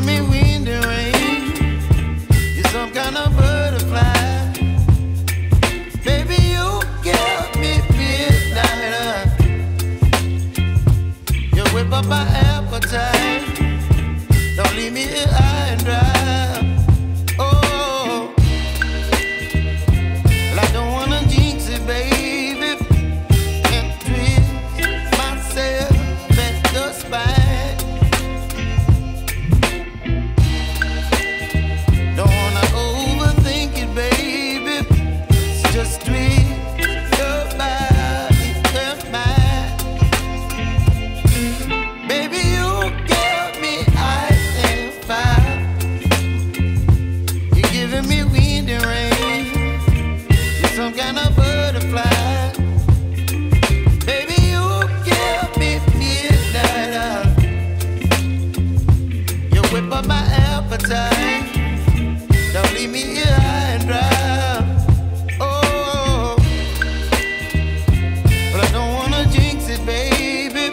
giving me wind and rain. You're some kind of butterfly. Baby, you give me midnight. You whip up my appetite. Don't leave me here high and dry. Oh, well, I don't wanna jinx it, baby. Can't twist myself at the spine. Don't wanna overthink it, baby. It's just twist your body and mine. Baby, you give me ice and fire. You're giving me wind and rain. You're some kind of butterfly. Baby, you give me midnight. You whip up my appetite. Don't leave me here high and dry. Oh, but I don't wanna jinx it, baby.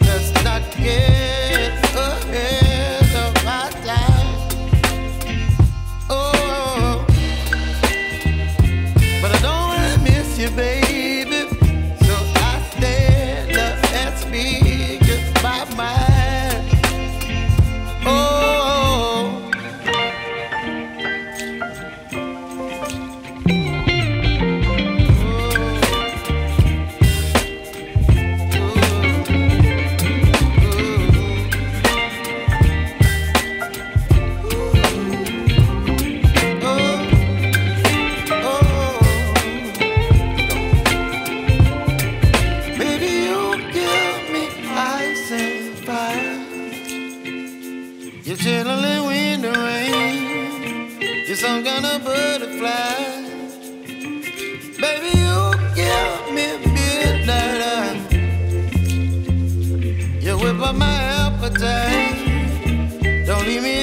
Let's not get ahead of my time. Oh, but I don't wanna miss you, baby. So I stand up and speak just my mind. Oh. You're chilling wind and rain. You're some kind of butterfly. Baby, you give me midnight. You whip up my appetite. Don't leave me